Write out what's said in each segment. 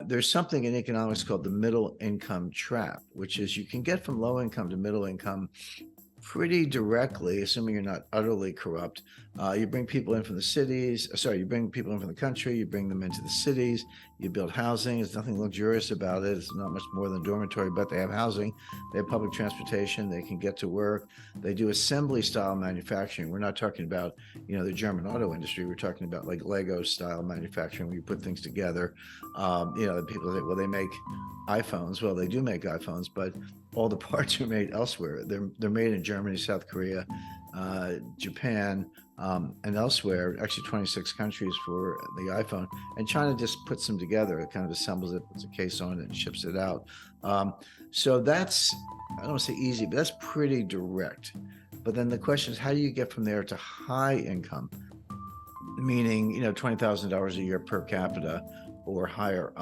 there's something in economics called the middle income trap, which is you can get from low income to middle income pretty directly, assuming you're not utterly corrupt. You bring people in from the cities, you bring people in from the country, you bring them into the cities, you build housing. There's nothing luxurious about it. It's not much more than a dormitory, but they have housing, they have public transportation, they can get to work. They do assembly style manufacturing. We're not talking about, the German auto industry. We're talking about like Lego style manufacturing where you put things together. People say, well, they make iPhones. Well, they do make iPhones, but all the parts are made elsewhere. They're made in Germany, South Korea, Japan, and elsewhere. Actually, 26 countries for the iPhone. And China just puts them together. It kind of assembles it, puts a case on it, and ships it out. So that's, I don't want to say easy, but that's pretty direct. But then the question is, how do you get from there to high income? Meaning, $20,000 a year per capita or higher.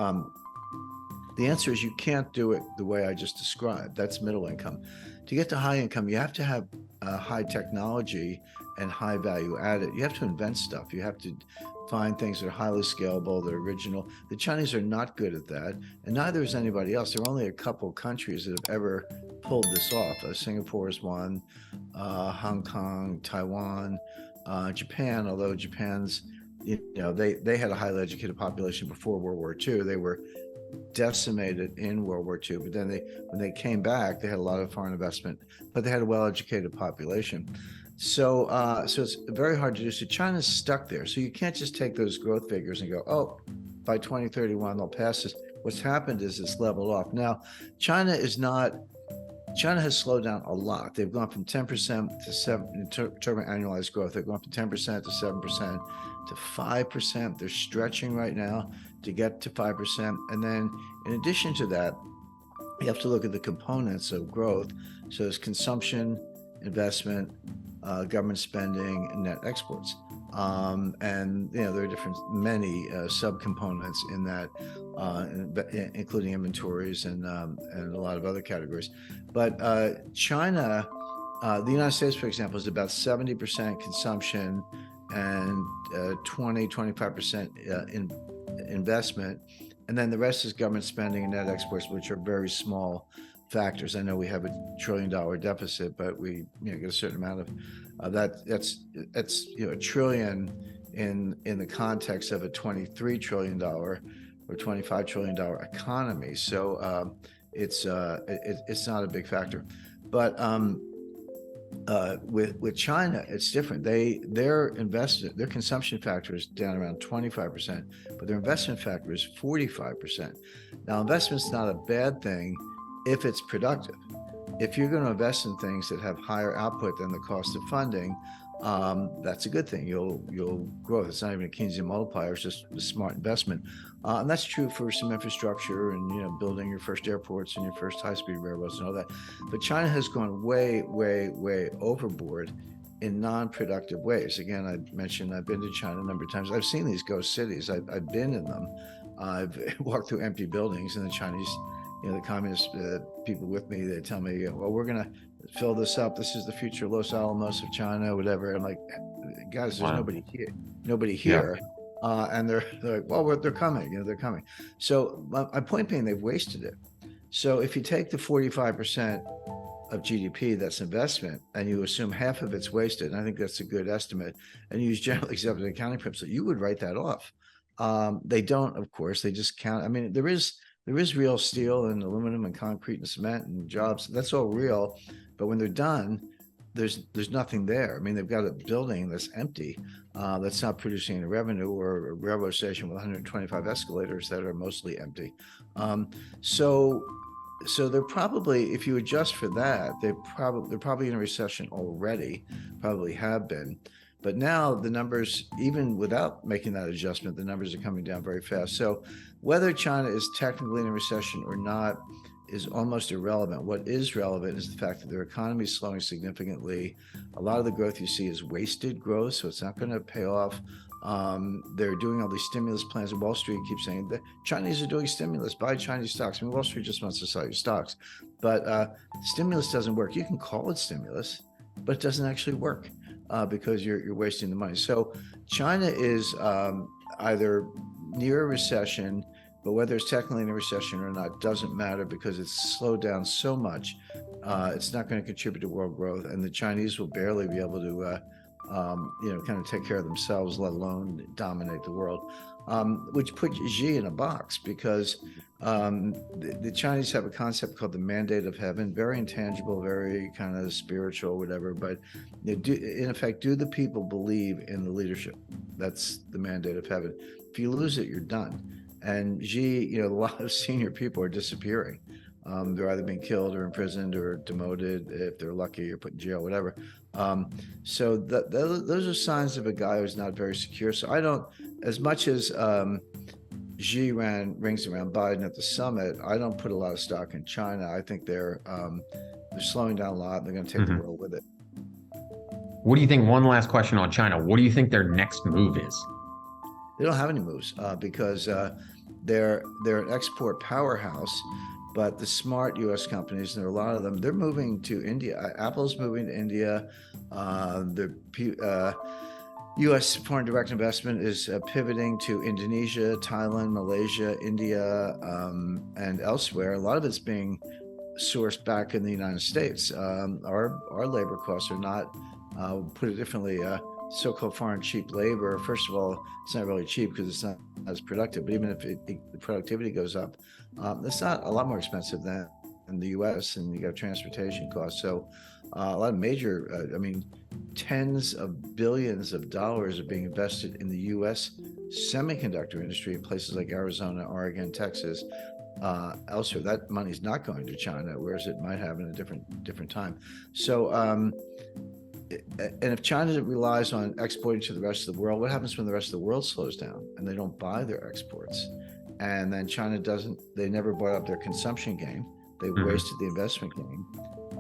The answer is you can't do it the way I just described. That's middle income. To get to high income, you have to have high technology and high value added. You have to invent stuff. You have to find things that are highly scalable, that are original. The Chinese are not good at that, and neither is anybody else. There are only a couple countries that have ever pulled this off. Singapore is one, Hong Kong, Taiwan, Japan, although Japan's, they had a highly educated population before World War II. They were decimated in World War II, but then when they came back, they had a lot of foreign investment, but they had a well-educated population. So it's very hard to do. So China's stuck there. So you can't just take those growth figures and go, oh, by 2031 they'll pass this. What's happened is it's leveled off. Now, China has slowed down a lot. They've gone from 10% to 7% in terms of annualized growth. They've gone from 10% to 7% to 5%. They're stretching right now to get to 5%. And then in addition to that, you have to look at the components of growth. So there's consumption, investment, government spending, and net exports. And there are many subcomponents in that, including inventories and a lot of other categories. But China, the United States, for example, is about 70% consumption and 25% in investment, and then the rest is government spending and net exports, which are very small factors. I know we have $1 trillion deficit, but we get a certain amount of that. That's $1 trillion in the context of a $23 trillion or $25 trillion economy. So it's not a big factor, but with China, it's different. Their consumption factor is down around 25%, but their investment factor is 45%. Now, investment's not a bad thing if it's productive. If you're going to invest in things that have higher output than the cost of funding, that's a good thing. You'll grow. It's not even a Keynesian multiplier. It's just a smart investment, and that's true for some infrastructure and building your first airports and your first high-speed railroads and all that. But China has gone way, way, way overboard in non-productive ways. Again, I mentioned I've been to China a number of times. I've seen these ghost cities. I've been in them. I've walked through empty buildings, and the Chinese, the communist people with me, they tell me, well, we're going to fill this up. This is the future Los Alamos of China, whatever. I'm like, guys, there's nobody here. Yeah. And they're like, well, they're coming, they're coming. So my point being, they've wasted it. So if you take the 45% of GDP that's investment and you assume half of it's wasted, and I think that's a good estimate, and you use generally accepted accounting principles, you would write that off. They don't, of course, they just count. I mean, there is real steel and aluminum and concrete and cement and jobs. That's all real. But when they're done, there's nothing there. I mean, they've got a building that's empty, that's not producing any revenue, or a railroad station with 125 escalators that are mostly empty. So they're probably, if you adjust for that, they're probably in a recession already, probably have been. But now the numbers, even without making that adjustment, the numbers are coming down very fast. So whether China is technically in a recession or not is almost irrelevant. What is relevant is the fact that their economy is slowing significantly. A lot of the growth you see is wasted growth, so it's not going to pay off. They're doing all these stimulus plans, and Wall Street keeps saying the Chinese are doing stimulus, buy Chinese stocks. I mean, Wall Street just wants to sell you stocks, but stimulus doesn't work. You can call it stimulus, but it doesn't actually work. Because you're wasting the money. So China is either near a recession, But whether it's technically in a recession or not doesn't matter, because it's slowed down so much. It's not going to contribute to world growth, and the Chinese will barely be able to, kind of take care of themselves, let alone dominate the world. Which puts Xi in a box, because the Chinese have a concept called the mandate of heaven, very intangible, very kind of spiritual, whatever. But in effect, do the people believe in the leadership? That's the mandate of heaven. If you lose it, you're done. And Xi, a lot of senior people are disappearing. They're either being killed or imprisoned or demoted, if they're lucky, or put in jail, whatever. So those are signs of a guy who's not very secure. So I don't, as much as Xi ran rings around Biden at the summit, I don't put a lot of stock in China. I think they're slowing down a lot. They're going to take the world with it. What do you think? One last question on China. What do you think their next move is? They don't have any moves because they're an export powerhouse. But the smart U.S. companies, and there are a lot of them, they're moving to India. Apple's moving to India. The U.S. foreign direct investment is pivoting to Indonesia, Thailand, Malaysia, India, and elsewhere. A lot of it's being sourced back in the United States. Our labor costs are not, put it differently, so-called foreign cheap labor. First of all, it's not really cheap because it's not as productive. But even if the productivity goes up, it's not a lot more expensive than in the U.S. And you got transportation costs. So a lot of major, tens of billions of dollars are being invested in the U.S. semiconductor industry in places like Arizona, Oregon, Texas, elsewhere. That money's not going to China, whereas it might have in a different time. So, and if China relies on exporting to the rest of the world, what happens when the rest of the world slows down and they don't buy their exports? And then China they never brought up their consumption game. They wasted the investment game,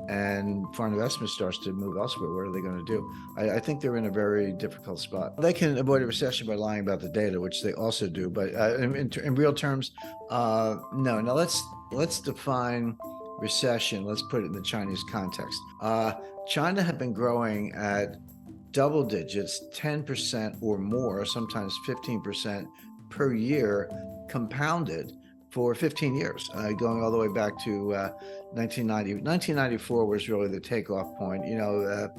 and foreign investment starts to move elsewhere. What are they going to do? I think they're in a very difficult spot. They can avoid a recession by lying about the data, which they also do. But in real terms, no. Now let's define recession. Let's put it in the Chinese context. China had been growing at double digits, 10% or more, sometimes 15% per year, compounded for 15 years, going all the way back to 1990. 1994 was really the takeoff point. Deng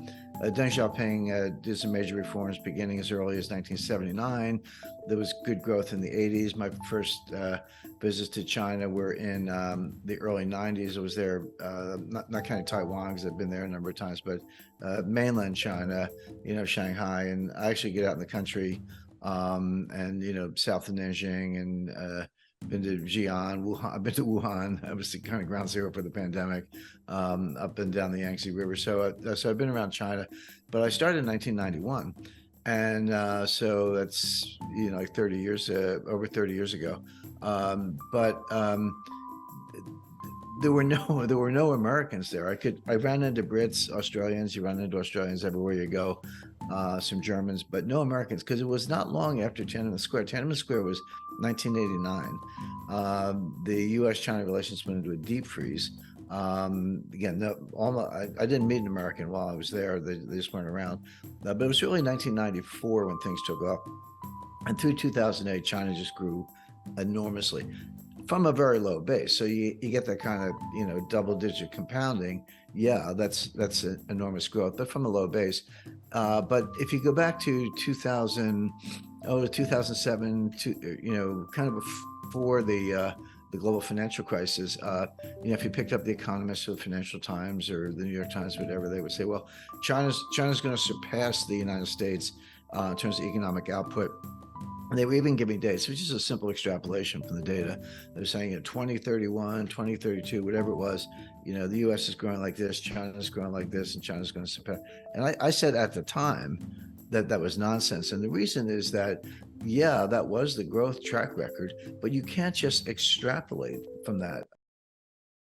Xiaoping did some major reforms beginning as early as 1979. There was good growth in the 80s. My first visits to China were in the early 90s. I was there, not counting Taiwan, because I've been there a number of times, but mainland China, Shanghai. And I actually get out in the country and, south of Nanjing, and been to Xi'an, Wuhan. I've been to Wuhan. I was kind of ground zero for the pandemic, up and down the Yangtze River. So I've been around China, but I started in 1991. And so that's, like 30 years, over 30 years ago. But there were no Americans there. I ran into Brits, Australians. You run into Australians everywhere you go. Some Germans, but no Americans, because it was not long after Tiananmen Square. Tiananmen Square was 1989. The U.S.-China relations went into a deep freeze. Again, I didn't meet an American while I was there. They just weren't around. But it was really 1994 when things took off. And through 2008, China just grew enormously from a very low base. So you get that kind of, double-digit compounding. Yeah, that's an enormous growth, but from a low base. But if you go back to 2007, kind of before the global financial crisis, if you picked up the Economist or the Financial Times or the New York Times, whatever, they would say, well, China's going to surpass the United States in terms of economic output. And they were even giving dates, which is a simple extrapolation from the data. They were saying 2031, 2032, whatever it was, the U.S. is growing like this, China's growing like this, and China's going to surpass. And I said at the time that was nonsense. And the reason is that, yeah, that was the growth track record, but you can't just extrapolate from that.